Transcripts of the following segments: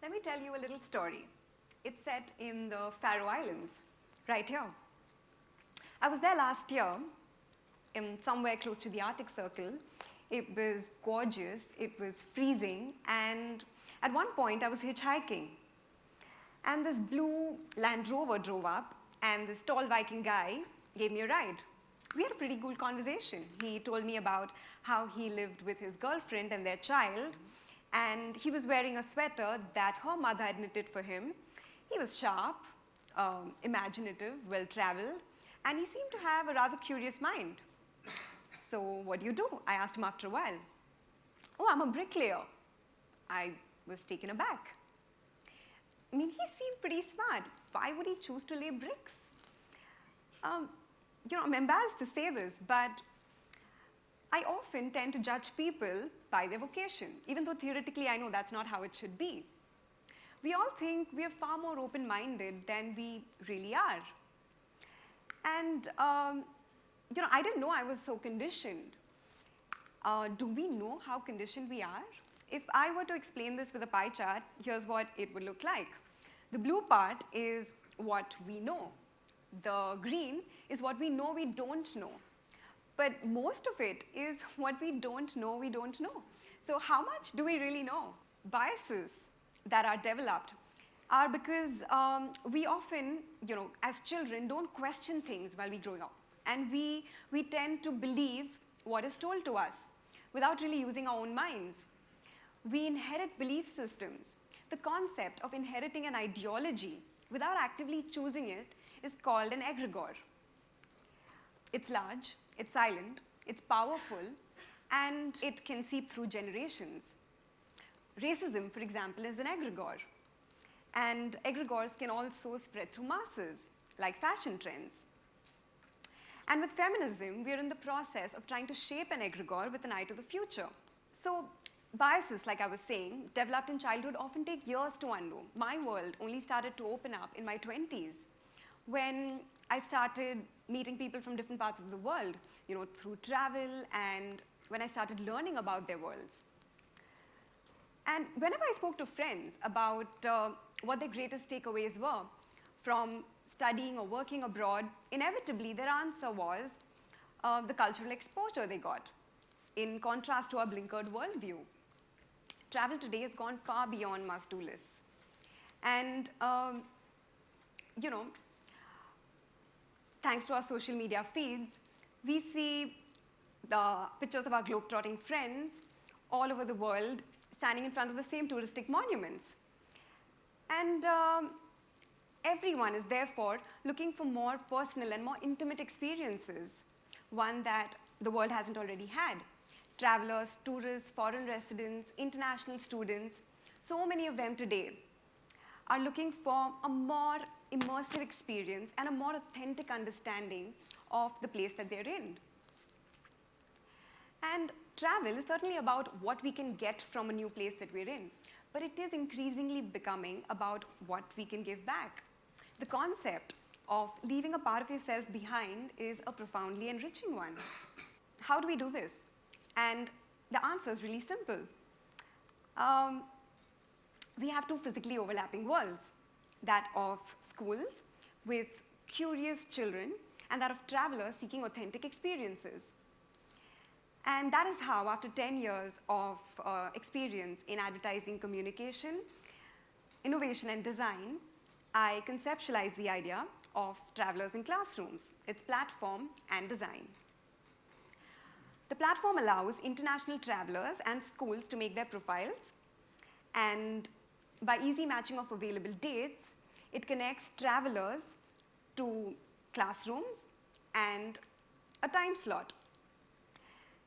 Let me tell you a little story. It's set in the Faroe Islands, right here. I was there last year, somewhere close to the Arctic Circle. It was gorgeous, it was freezing, and at one point I was hitchhiking. And this blue Land Rover drove up, and this tall Viking guy gave me a ride. We had a pretty cool conversation. He told me about how he lived with his girlfriend and their child, and he was wearing a sweater that her mother had knitted for him. He was sharp, imaginative, well-traveled, and he seemed to have a rather curious mind. So what do you do? I asked him after a while. Oh, I'm a bricklayer. I was taken aback. I mean, he seemed pretty smart. Why would he choose to lay bricks? I'm embarrassed to say this, but I often tend to judge people by their vocation, even though theoretically I know that's not how it should be. We all think we are far more open-minded than we really are. And, I didn't know I was so conditioned. Do we know how conditioned we are? If I were to explain this with a pie chart, here's what it would look like. The blue part is what we know. The green is what we know we don't know. But most of it is what we don't know we don't know. So how much do we really know? Biases that are developed are because we often, as children, don't question things while we grow up. And we tend to believe what is told to us without really using our own minds. We inherit belief systems. The concept of inheriting an ideology without actively choosing it is called an egregor. It's large, it's silent, it's powerful, and it can seep through generations. Racism, for example, is an egregor. And egregors can also spread through masses, like fashion trends. And with feminism, we are in the process of trying to shape an egregor with an eye to the future. So biases, like I was saying, developed in childhood often take years to undo. My world only started to open up in my 20s when I started meeting people from different parts of the world, through travel and when I started learning about their worlds. And whenever I spoke to friends about what their greatest takeaways were from studying or working abroad, inevitably their answer was the cultural exposure they got, in contrast to our blinkered worldview. Travel today has gone far beyond must-do lists. And, thanks to our social media feeds, we see the pictures of our globe-trotting friends all over the world standing in front of the same touristic monuments. And everyone is therefore looking for more personal and more intimate experiences, one that the world hasn't already had. Travelers, tourists, foreign residents, international students, so many of them today are looking for a more immersive experience and a more authentic understanding of the place that they're in. And travel is certainly about what we can get from a new place that we're in, but it is increasingly becoming about what we can give back. The concept of leaving a part of yourself behind is a profoundly enriching one. How do we do this? And the answer is really simple. We have two physically overlapping worlds, that of schools with curious children and that of travelers seeking authentic experiences. And that is how, after 10 years of experience in advertising communication, innovation and design, I conceptualized the idea of travelers in classrooms, its platform and design. The platform allows international travelers and schools to make their profiles, and by easy matching of available dates, it connects travelers to classrooms and a time slot.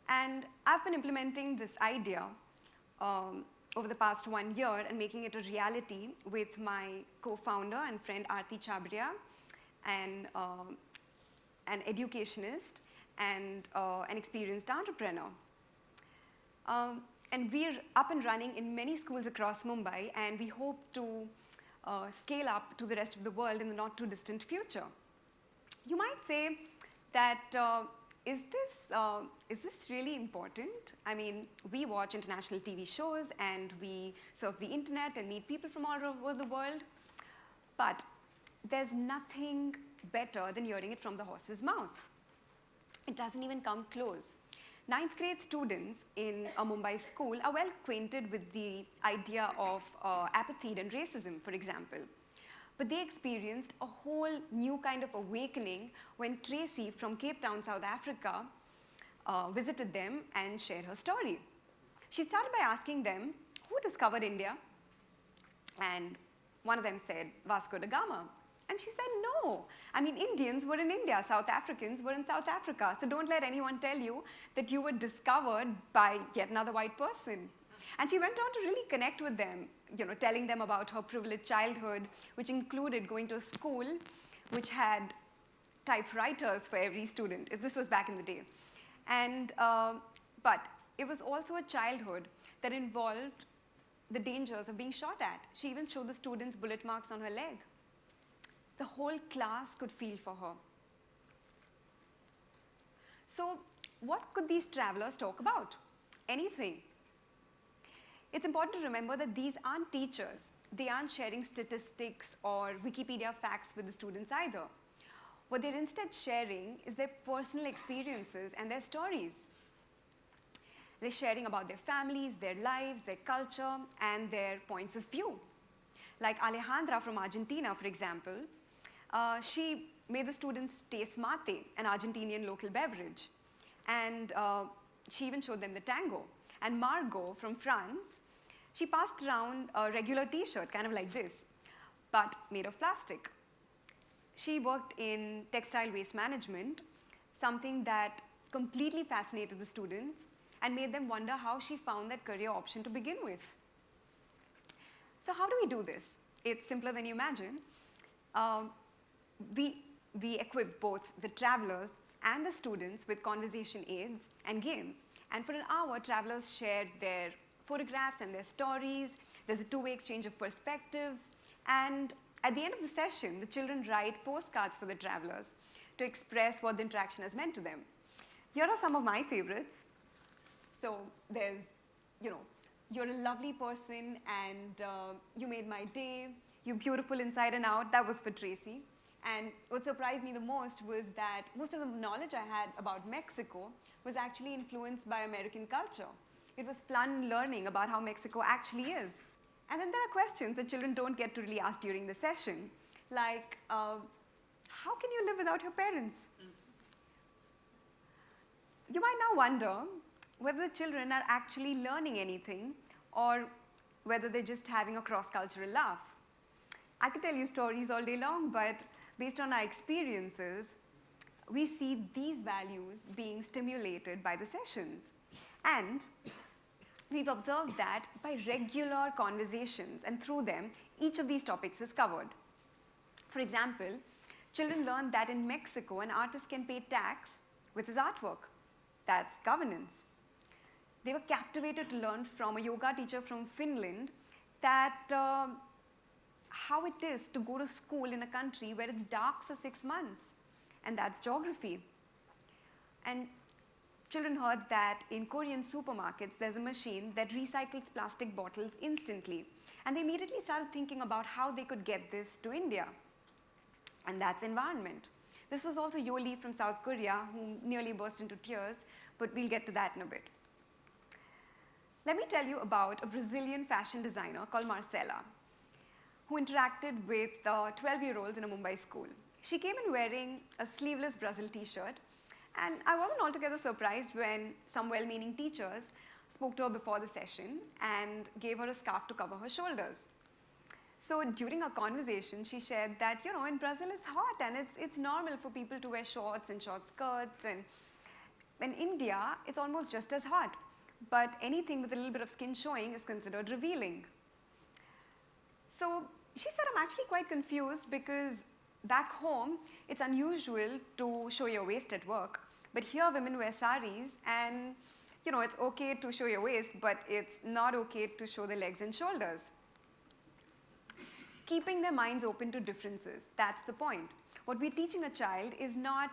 And I've been implementing this idea over the past 1 year and making it a reality with my co-founder and friend Aarti Chabria, and an educationist and an experienced entrepreneur. And we're up and running in many schools across Mumbai, and we hope to scale up to the rest of the world in the not too distant future. You might say that is this really important? I mean, we watch international TV shows and we surf the internet and meet people from all over the world, but there's nothing better than hearing it from the horse's mouth. It doesn't even come close. Ninth grade students in a Mumbai school are well acquainted with the idea of apathy and racism, for example. But they experienced a whole new kind of awakening when Tracy from Cape Town, South Africa, visited them and shared her story. She started by asking them, who discovered India? And one of them said, Vasco da Gama. And she said, no. I mean, Indians were in India, South Africans were in South Africa. So don't let anyone tell you that you were discovered by yet another white person. And she went on to really connect with them, telling them about her privileged childhood, which included going to a school which had typewriters for every student. This was back in the day. And, but it was also a childhood that involved the dangers of being shot at. She even showed the students bullet marks on her leg. The whole class could feel for her. So what could these travelers talk about? Anything. It's important to remember that these aren't teachers. They aren't sharing statistics or Wikipedia facts with the students either. What they're instead sharing is their personal experiences and their stories. They're sharing about their families, their lives, their culture, and their points of view. Like Alejandra from Argentina, for example, she made the students taste mate, an Argentinian local beverage. And she even showed them the tango. And Margot from France, she passed around a regular t-shirt, kind of like this, but made of plastic. She worked in textile waste management, something that completely fascinated the students and made them wonder how she found that career option to begin with. So how do we do this? It's simpler than you imagine. We equip both the travelers and the students with conversation aids and games. And for an hour, travelers shared their photographs and their stories. There's a two-way exchange of perspectives. And at the end of the session, the children write postcards for the travelers to express what the interaction has meant to them. Here are some of my favorites. So there's, you're a lovely person and you made my day. You're beautiful inside and out. That was for Tracy. And what surprised me the most was that most of the knowledge I had about Mexico was actually influenced by American culture. It was fun learning about how Mexico actually is. And then there are questions that children don't get to really ask during the session, like, how can you live without your parents? You might now wonder whether the children are actually learning anything or whether they're just having a cross-cultural laugh. I could tell you stories all day long, but based on our experiences, we see these values being stimulated by the sessions. And we've observed that by regular conversations and through them, each of these topics is covered. For example, children learned that in Mexico, an artist can pay tax with his artwork. That's governance. They were captivated to learn from a yoga teacher from Finland that how it is to go to school in a country where it's dark for 6 months, and that's geography. And children heard that in Korean supermarkets, there's a machine that recycles plastic bottles instantly. And they immediately started thinking about how they could get this to India. And that's environment. This was also Yo Lee from South Korea, who nearly burst into tears, but we'll get to that in a bit. Let me tell you about a Brazilian fashion designer called Marcela, who interacted with 12-year-olds in a Mumbai school. She came in wearing a sleeveless Brazil t-shirt, and I wasn't altogether surprised when some well-meaning teachers spoke to her before the session and gave her a scarf to cover her shoulders. So during our conversation, she shared that, in Brazil it's hot and it's normal for people to wear shorts and short skirts, and in India, it's almost just as hot. But anything with a little bit of skin showing is considered revealing. So she said, I'm actually quite confused because back home, it's unusual to show your waist at work. But here, women wear saris, and it's okay to show your waist, but it's not okay to show the legs and shoulders. Keeping their minds open to differences, that's the point. What we're teaching a child is not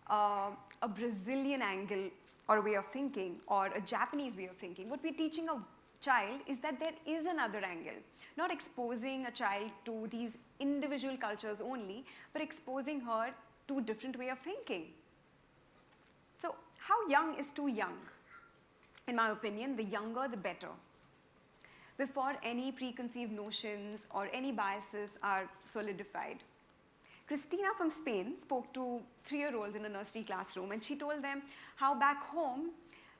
a Brazilian angle or a way of thinking or a Japanese way of thinking. What we're teaching a child is that there is another angle, not exposing a child to these individual cultures only, but exposing her to different way of thinking. So how young is too young? In my opinion, the younger the better, before any preconceived notions or any biases are solidified. Christina from Spain spoke to 3-year-olds in a nursery classroom, and she told them how back home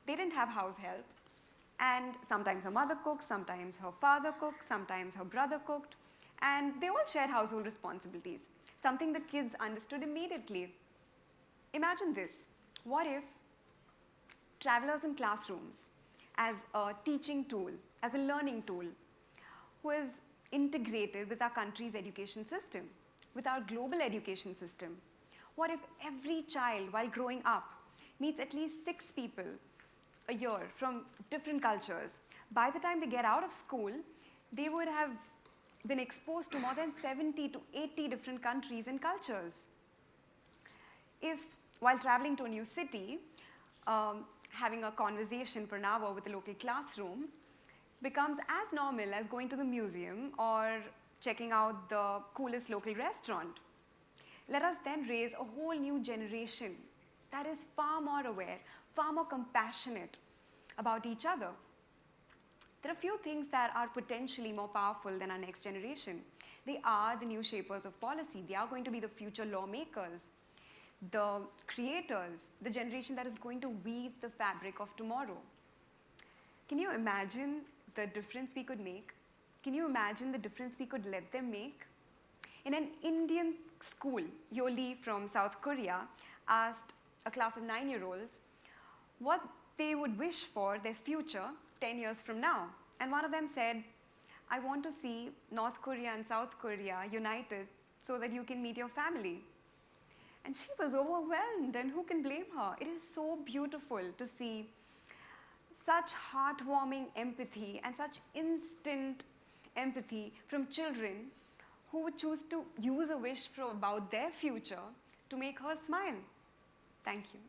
they didn't have house help, and sometimes her mother cooked, sometimes her father cooked, sometimes her brother cooked, and they all shared household responsibilities, something the kids understood immediately. Imagine this: what if travelers in classrooms as a teaching tool, as a learning tool, was integrated with our country's education system, with our global education system? What if every child, while growing up, meets at least 6 people a year from different cultures? By the time they get out of school, they would have been exposed to more than 70 to 80 different countries and cultures. If, while traveling to a new city, having a conversation for an hour with a local classroom becomes as normal as going to the museum or checking out the coolest local restaurant, let us then raise a whole new generation that is far more aware, far more compassionate about each other. There are few things that are potentially more powerful than our next generation. They are the new shapers of policy. They are going to be the future lawmakers, the creators, the generation that is going to weave the fabric of tomorrow. Can you imagine the difference we could make? Can you imagine the difference we could let them make? In an Indian school, Yoli from South Korea asked a class of 9-year-olds what they would wish for their future 10 years from now. And one of them said, "I want to see North Korea and South Korea united so that you can meet your family." And she was overwhelmed, and who can blame her? It is so beautiful to see such heartwarming empathy and such instant empathy from children who would choose to use a wish about their future to make her smile. Thank you.